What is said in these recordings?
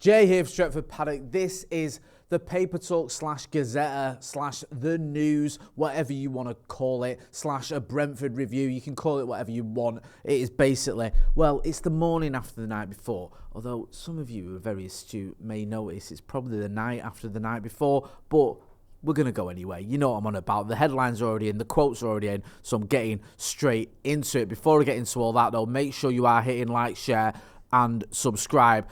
Jay here for Stretford Paddock. This is the Paper Talk / Gazette / the news, whatever you want to call it, / a Brentford review. You can call it whatever you want. It is basically, well, it's the morning after the night before. Although some of you who are very astute may notice it's probably the night after the night before, but we're going to go anyway. You know what I'm on about. The headlines are already in, the quotes are already in, so I'm getting straight into it. Before I get into all that, though, make sure you are hitting like, share, and subscribe.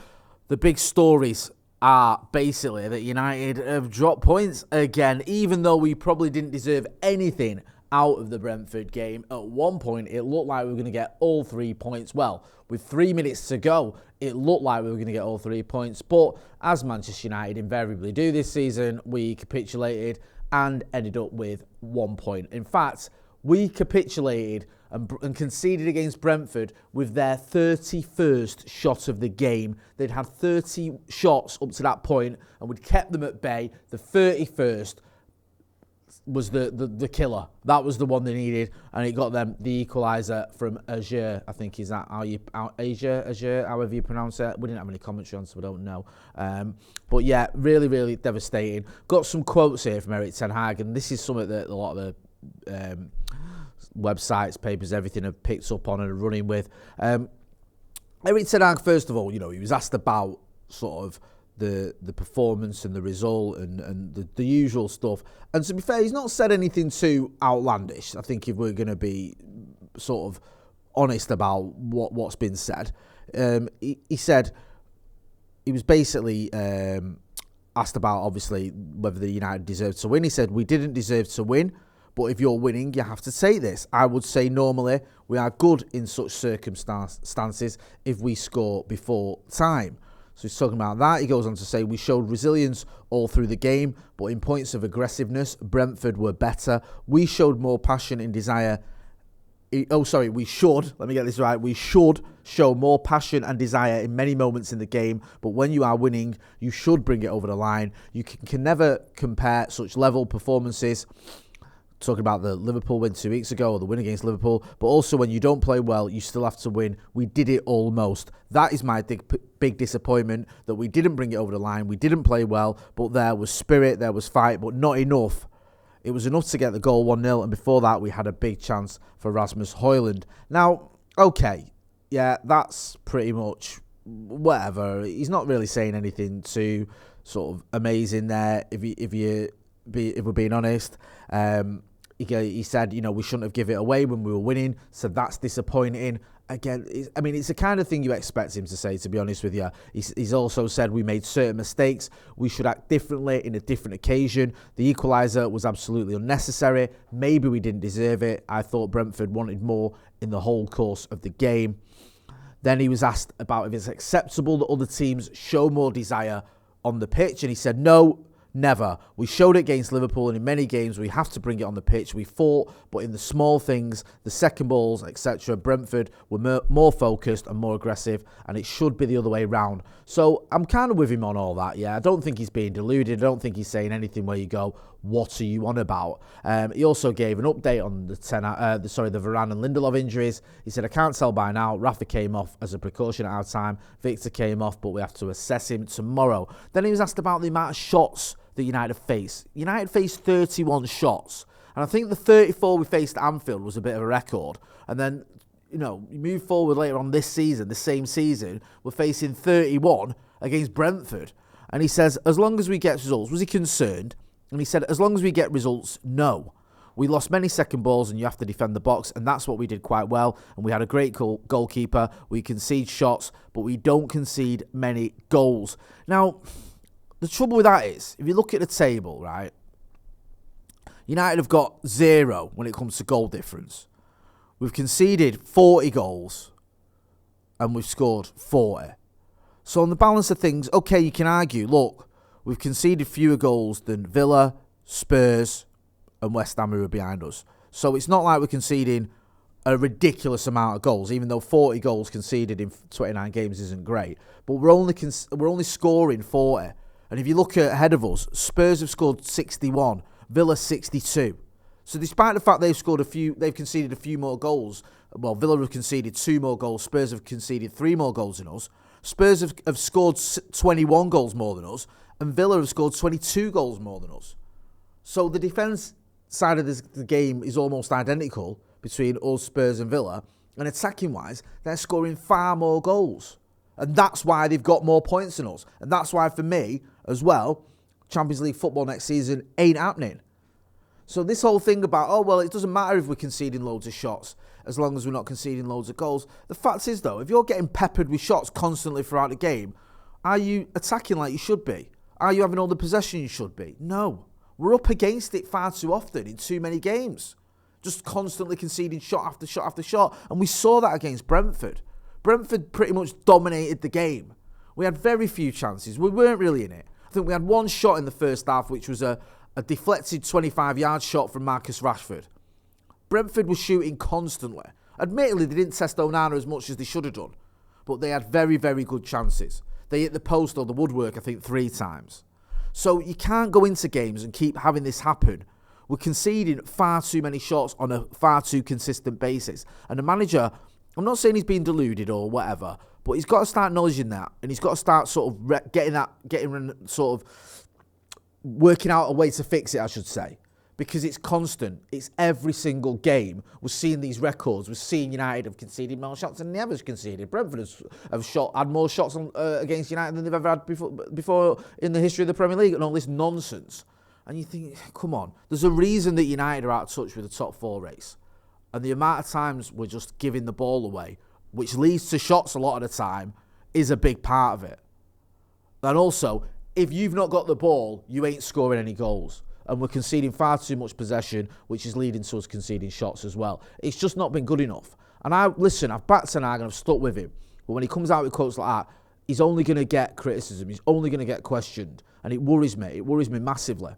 The big stories are basically that United have dropped points again, even though we probably didn't deserve anything out of the Brentford game. At one point, it looked like we were going to get all 3 points. Well, with 3 minutes to go, it looked like we were going to get all 3 points. But as Manchester United invariably do this season, we capitulated and ended up with 1 point. In fact, we capitulated and conceded against Brentford with their 31st shot of the game. They'd had 30 shots up to that point, and we'd kept them at bay. The 31st was the killer. That was the one they needed, and it got them the equaliser from Azure. I think is that how you Azure, however you pronounce it. We didn't have any commentary on, so we don't know. But yeah, really, really devastating. Got some quotes here from Erik Ten Hag, and this is something that a lot of the websites, papers, everything have picked up on and are running with. Erik Ten Hag, first of all, he was asked about sort of the performance and the result and the usual stuff. And to be fair, he's not said anything too outlandish. I think if we're going to be sort of honest about what's been said, he said he was basically asked about obviously whether the United deserved to win. He said we didn't deserve to win. But if you're winning, you have to take this. I would say normally we are good in such circumstances if we score before time. So he's talking about that. He goes on to say we showed resilience all through the game, but in points of aggressiveness, Brentford were better. We showed more passion and desire. We should. Let me get this right. We should show more passion and desire in many moments in the game, but when you are winning, you should bring it over the line. You can never compare such level performances. Talking about the Liverpool win 2 weeks ago, or the win against Liverpool, but also when you don't play well, you still have to win. We did it almost. That is my big disappointment, that we didn't bring it over the line. We didn't play well, but there was spirit, there was fight, but not enough. It was enough to get the goal 1-0, and before that, we had a big chance for Rasmus Højlund. Now, okay, yeah, that's pretty much whatever. He's not really saying anything too sort of amazing there, if we're being honest. He said, we shouldn't have given it away when we were winning, so that's disappointing. Again, it's the kind of thing you expect him to say, to be honest with you. He's also said we made certain mistakes. We should act differently in a different occasion. The equaliser was absolutely unnecessary. Maybe we didn't deserve it. I thought Brentford wanted more in the whole course of the game. Then he was asked about if it's acceptable that other teams show more desire on the pitch, and he said no. Never. We showed it against Liverpool, and in many games we have to bring it on the pitch. We fought, but in the small things, the second balls, etc., Brentford were more focused and more aggressive, and it should be the other way round. So I'm kind of with him on all that, yeah. I don't think he's being deluded. I don't think he's saying anything where you go, what are you on about? He also gave an update on the Varane and Lindelof injuries. He said, I can't tell by now. Rafa came off as a precaution at our time. Victor came off, but we have to assess him tomorrow. Then he was asked about the amount of shots that United faced. United faced 31 shots. And I think the 34 we faced at Anfield was a bit of a record. And then, you move forward later on this season, the same season, we're facing 31 against Brentford. And he says, as long as we get results, was he concerned? And he said, as long as we get results, no. We lost many second balls and you have to defend the box, and that's what we did quite well. And we had a great goalkeeper. We concede shots, but we don't concede many goals. Now, the trouble with that is, if you look at the table, right, United have got 0 when it comes to goal difference. We've conceded 40 goals and we've scored 40. So on the balance of things, okay, you can argue, look, we've conceded fewer goals than Villa, Spurs and West Ham, who are behind us. So it's not like we're conceding a ridiculous amount of goals, even though 40 goals conceded in 29 games isn't great. But we're only scoring 40. And if you look ahead of us, Spurs have scored 61, Villa 62. So despite the fact they've conceded a few more goals, well, Villa have conceded 2 more goals, Spurs have conceded 3 more goals than us. Spurs have scored 21 goals more than us, and Villa have scored 22 goals more than us. So the defence side of the game is almost identical between us, Spurs and Villa, and attacking-wise, they're scoring far more goals. And that's why they've got more points than us. And that's why, for me, as well, Champions League football next season ain't happening. So this whole thing about, oh, well, it doesn't matter if we're conceding loads of shots as long as we're not conceding loads of goals. The fact is, though, if you're getting peppered with shots constantly throughout the game, are you attacking like you should be? Are you having all the possession you should be? No. We're up against it far too often in too many games. Just constantly conceding shot after shot after shot. And we saw that against Brentford. Brentford pretty much dominated the game. We had very few chances. We weren't really in it. I think we had one shot in the first half, which was a deflected 25-yard shot from Marcus Rashford. Brentford was shooting constantly. Admittedly, they didn't test Onana as much as they should have done. But they had very, very good chances. They hit the post or the woodwork, I think, 3 times. So you can't go into games and keep having this happen. We're conceding far too many shots on a far too consistent basis. And the manager, I'm not saying he's being deluded or whatever, but he's got to start acknowledging that. And he's got to start sort of working out a way to fix it, I should say. Because it's constant. It's every single game. We're seeing these records. We're seeing United have conceded more shots than they ever conceded. Brentford have had more shots against United than they've ever had before in the history of the Premier League, and all this nonsense. And you think, come on. There's a reason that United are out of touch with the top 4 race. And the amount of times we're just giving the ball away, which leads to shots a lot of the time, is a big part of it. And also, if you've not got the ball, you ain't scoring any goals. And we're conceding far too much possession, which is leading to us conceding shots as well. It's just not been good enough. And I've backed Ten Hag and I've stuck with him. But when he comes out with quotes like that, he's only going to get criticism. He's only going to get questioned. And it worries me. It worries me massively.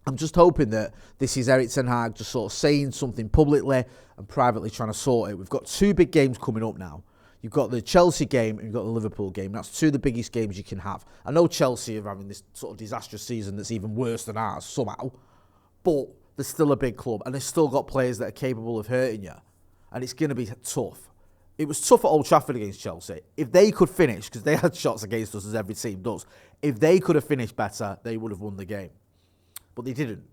I'm just hoping that this is Erik Ten Hag just sort of saying something publicly and privately trying to sort it. We've got 2 big games coming up now. You've got the Chelsea game and you've got the Liverpool game. That's 2 of the biggest games you can have. I know Chelsea are having this sort of disastrous season that's even worse than ours somehow, but they're still a big club and they've still got players that are capable of hurting you. And it's going to be tough. It was tough at Old Trafford against Chelsea. If they could finish, because they had shots against us as every team does, if they could have finished better, they would have won the game. But they didn't.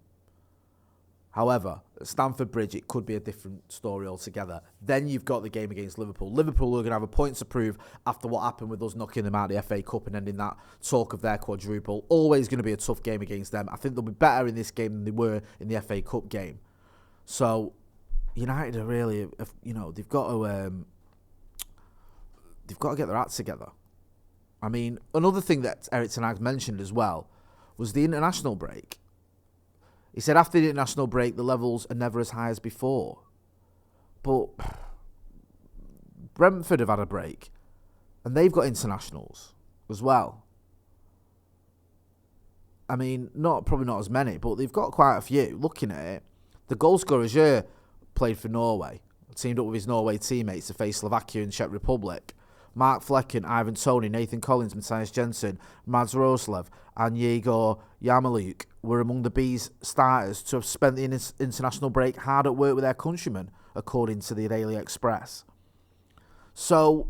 However, at Stamford Bridge, it could be a different story altogether. Then you've got the game against Liverpool. Liverpool are going to have a point to prove after what happened with us knocking them out of the FA Cup and ending that talk of their quadruple. Always going to be a tough game against them. I think they'll be better in this game than they were in the FA Cup game. So, United are really, they've got to get their act together. I mean, another thing that Erik Ten Hag mentioned as well was the international break. He said after the international break, the levels are never as high as before. But Brentford have had a break, and they've got internationals as well. I mean, probably not as many, but they've got quite a few. Looking at it, the goal scorer Jeux played for Norway, teamed up with his Norway teammates to face Slovakia and Czech Republic. Mark Flecken, Ivan Toney, Nathan Collins, Matthias Jensen, Mads Roslev and Yegor Yarmolyuk were among the Bees starters to have spent the international break hard at work with their countrymen, according to the Daily Express. So,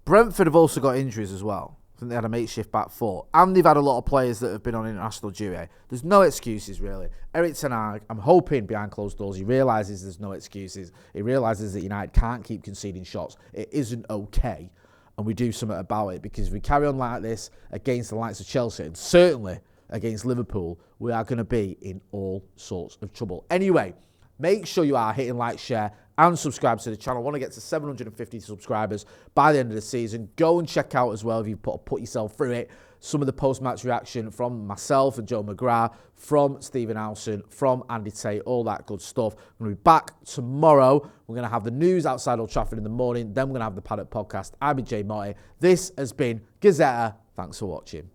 Brentford have also got injuries as well. I think they had a makeshift back 4. And they've had a lot of players that have been on international duty. There's no excuses, really. Erik Ten Hag, I'm hoping behind closed doors, he realises there's no excuses. He realises that United can't keep conceding shots. It isn't okay. And we do something about it. Because if we carry on like this against the likes of Chelsea, and certainly against Liverpool, we are going to be in all sorts of trouble. Anyway, make sure you are hitting like, share, and subscribe to the channel. I want to get to 750 subscribers by the end of the season. Go and check out as well, if you put yourself through it, some of the post-match reaction from myself and Joe McGrath, from Stephen Howson, from Andy Tate, all that good stuff. I'm going to be back tomorrow. We're going to have the news outside Old Trafford in the morning. Then we're going to have the Paddock podcast. I've been Jay Motti. This has been Gazetta. Thanks for watching.